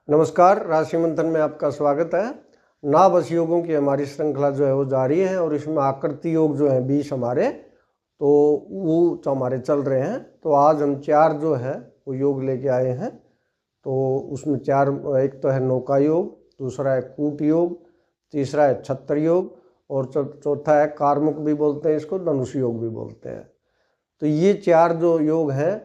नमस्कार, राशि मंथन में आपका स्वागत है। नाभस योगों की हमारी श्रृंखला जो है वो जारी है और इसमें आकृति योग जो है 20 हमारे वो हमारे चल रहे हैं। तो आज हम 4 जो है वो योग लेके आए हैं। तो उसमें 4, एक तो है नौका योग, दूसरा है कूट योग, तीसरा है छत्र योग और चौथा है कार्मुक भी बोलते हैं, इसको धनुष योग भी बोलते हैं। तो ये 4 जो योग हैं,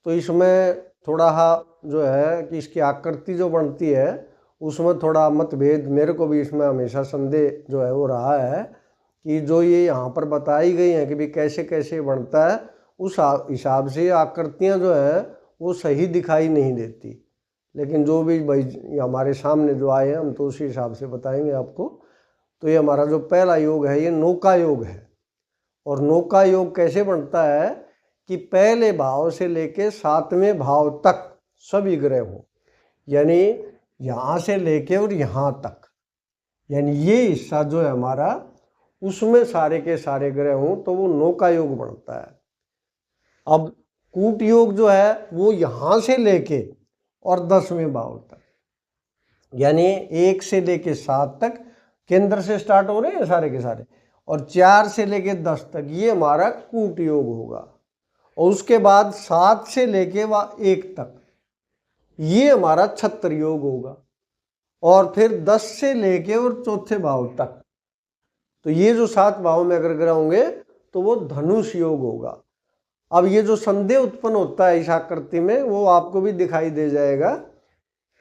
तो इसमें थोड़ा जो है कि इसकी आकृति जो बनती है उसमें थोड़ा मतभेद, मेरे को भी इसमें हमेशा संदेह जो है वो रहा है कि जो ये यहाँ पर बताई गई हैं कि भी कैसे कैसे बनता है, उस हिसाब से आकृतियाँ जो है वो सही दिखाई नहीं देती। लेकिन जो भी भाई हमारे सामने जो आए हैं हम तो उसी हिसाब से बताएंगे आपको। तो ये हमारा जो पहला योग है ये नौका योग है। और नौका योग कैसे बनता है कि पहले भाव से लेके 7वें भाव तक सभी ग्रह हो, यानी यहाँ से लेके और यहाँ तक, यानी ये हिस्सा जो है हमारा उसमें सारे के सारे ग्रह हों तो वो नौका योग बनता है। अब कूट योग जो है वो यहाँ से लेके और 10वें भाव तक, यानी 1 से लेके 7 तक केंद्र से स्टार्ट हो रहे हैं सारे के सारे, और 4 से लेके 10 तक ये हमारा कूट योग होगा। और उसके बाद 7 से लेके 1 तक ये हमारा छत्र योग होगा। और फिर 10 से लेके और चौथे भाव तक, तो ये जो 7 भाव में अगर ग्रह होंगे तो वो धनुष योग होगा। अब ये जो संदेह उत्पन्न होता है इस आकृति में वो आपको भी दिखाई दे जाएगा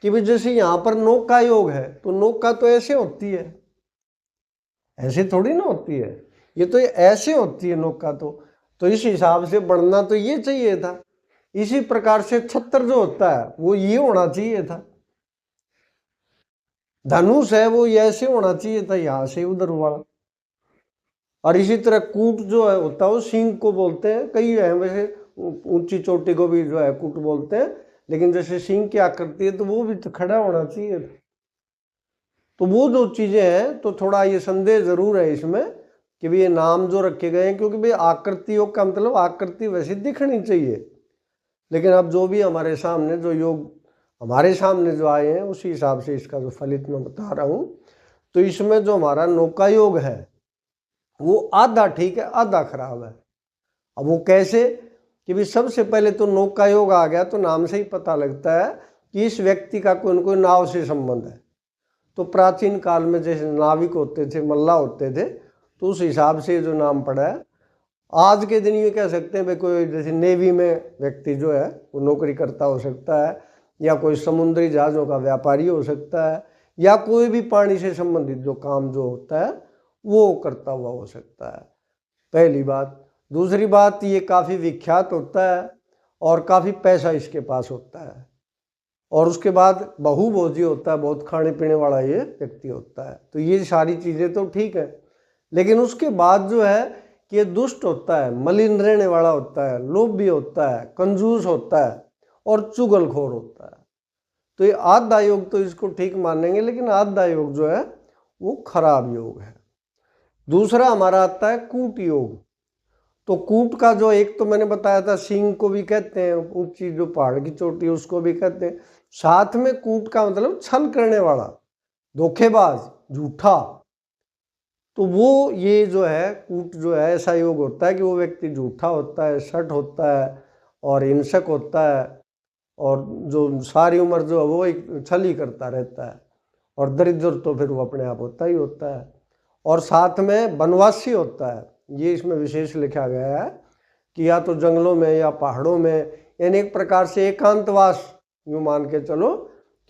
कि भाई जैसे यहाँ पर नौका योग है तो नौका तो ऐसे होती है, ऐसे थोड़ी ना होती है, ये तो ऐसे होती है नौका। तो इस हिसाब से बढ़ना तो ये चाहिए था। इसी प्रकार से छत्र जो होता है वो ये होना चाहिए था। धनुष है वो ऐसे होना चाहिए था, यहाँ से उधर वाला। और इसी तरह कूट जो है होता है वो सिंह को बोलते हैं, कई है वैसे, ऊंची चोटी को भी जो है कूट बोलते हैं, लेकिन जैसे सिंह की आकृति है तो वो भी तो खड़ा होना चाहिए। तो वो जो चीजें हैं तो थोड़ा ये संदेह जरूर है इसमें कि भाई ये नाम जो रखे गए हैं, क्योंकि भाई आकृति योग का मतलब आकृति वैसे दिखनी चाहिए। लेकिन अब जो भी हमारे सामने जो योग हमारे सामने जो आए हैं उसी हिसाब से इसका जो फलित मैं बता रहा हूँ। तो इसमें जो हमारा नौका योग है वो आधा ठीक है आधा खराब है। अब वो कैसे कि भाई सबसे पहले तो नौका योग आ गया तो नाम से ही पता लगता है कि इस व्यक्ति का कोई न कोई नाव से संबंध है। तो प्राचीन काल में जैसे नाविक होते थे, मल्ला होते थे, तो उस हिसाब से जो नाम पड़ा है। आज के दिन ये कह सकते हैं भाई कोई जैसे नेवी में व्यक्ति जो है वो नौकरी करता हो सकता है, या कोई समुद्री जहाज़ों का व्यापारी हो सकता है, या कोई भी पानी से संबंधित जो काम जो होता है वो करता हुआ हो सकता है, पहली बात। दूसरी बात, ये काफ़ी विख्यात होता है और काफ़ी पैसा इसके पास होता है। और उसके बाद बहुभोजी होता है, बहुत खाने पीने वाला ये व्यक्ति होता है। तो ये सारी चीज़ें तो ठीक है, लेकिन उसके बाद जो है कि ये दुष्ट होता है, मलिन रहने वाला होता है, लोभी होता है, कंजूस होता है और चुगलखोर होता है। तो ये आधा योग तो इसको ठीक मानेंगे, लेकिन आधा योग जो है वो खराब योग है। दूसरा हमारा आता है कूट योग। तो कूट का जो एक तो मैंने बताया था, सिंह को भी कहते हैं, ऊंची जो पहाड़ की चोटी उसको भी कहते हैं। साथ में कूट का मतलब छल करने वाला, धोखेबाज, झूठा। तो वो ये जो है कूट जो है ऐसा योग होता है कि वो व्यक्ति झूठा होता है, सट होता है और हिंसक होता है, और जो सारी उम्र जो है वो एक छल ही करता रहता है। और दरिद्र तो फिर वो अपने आप होता ही होता है। और साथ में वनवासी होता है, ये इसमें विशेष लिखा गया है कि या तो जंगलों में या पहाड़ों में, यानी एक प्रकार से एकांतवास यूँ मान के चलो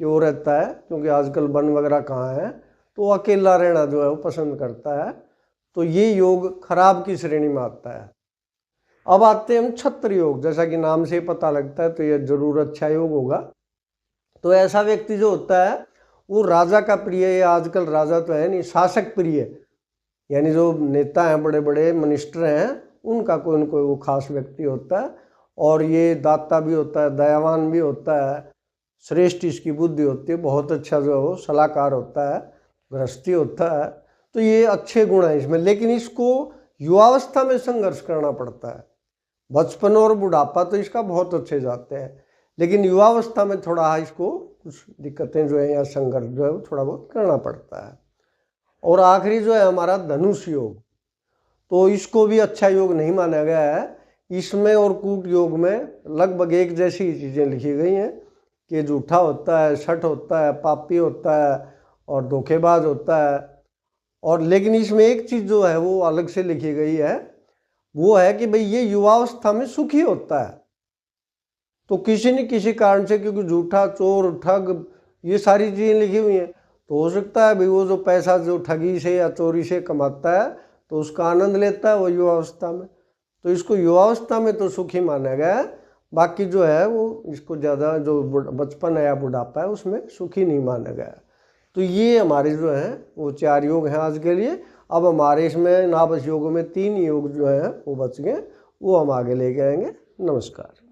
कि वो रहता है, क्योंकि आजकल वन वगैरह कहाँ है, तो वो अकेला रहना जो है वो पसंद करता है। तो ये योग खराब की श्रेणी में आता है। अब आते हैं हम छत्र योग। जैसा कि नाम से पता लगता है तो ये जरूर अच्छा योग होगा। तो ऐसा व्यक्ति जो होता है वो राजा का प्रिय, या आजकल राजा तो है नहीं, शासक प्रिय, यानी जो नेता हैं, बड़े बड़े मिनिस्टर हैं, उनका कोई न कोई वो खास व्यक्ति होता है। और ये दाता भी होता है, दयावान भी होता है, श्रेष्ठ इसकी बुद्धि होती है, बहुत अच्छा जो है वो सलाहकार होता है, गृहस्थी होता है। तो ये अच्छे गुण हैं इसमें, लेकिन इसको युवावस्था में संघर्ष करना पड़ता है। बचपन और बुढ़ापा तो इसका बहुत अच्छे जाते हैं, लेकिन युवावस्था में थोड़ा इसको कुछ दिक्कतें जो है या संघर्ष जो है वो थोड़ा बहुत करना पड़ता है। और आखिरी जो है हमारा धनुष योग, तो इसको भी अच्छा योग नहीं माना गया है। इसमें और कूट योग में लगभग एक जैसी चीज़ें लिखी गई हैं कि झूठा होता है, शठ होता है, पापी होता है और धोखेबाज होता है। और लेकिन इसमें एक चीज़ जो है वो अलग से लिखी गई है, वो है कि भाई ये युवावस्था में सुखी होता है। तो किसी न किसी कारण से, क्योंकि झूठा, चोर, ठग, ये सारी चीज़ें लिखी हुई हैं, तो हो सकता है भाई वो जो पैसा जो ठगी से या चोरी से कमाता है तो उसका आनंद लेता है वो युवावस्था में, तो इसको युवावस्था में तो सुखी माना गया है। बाकी जो है वो इसको ज़्यादा जो बचपन है या बुढ़ापा है उसमें सुखी नहीं माना गया है। तो ये हमारे जो हैं वो 4 योग हैं आज के लिए। अब हमारे इसमें नाभस योगों में 3 योग जो हैं वो बच गए, वो हम आगे लेके आएंगे। नमस्कार।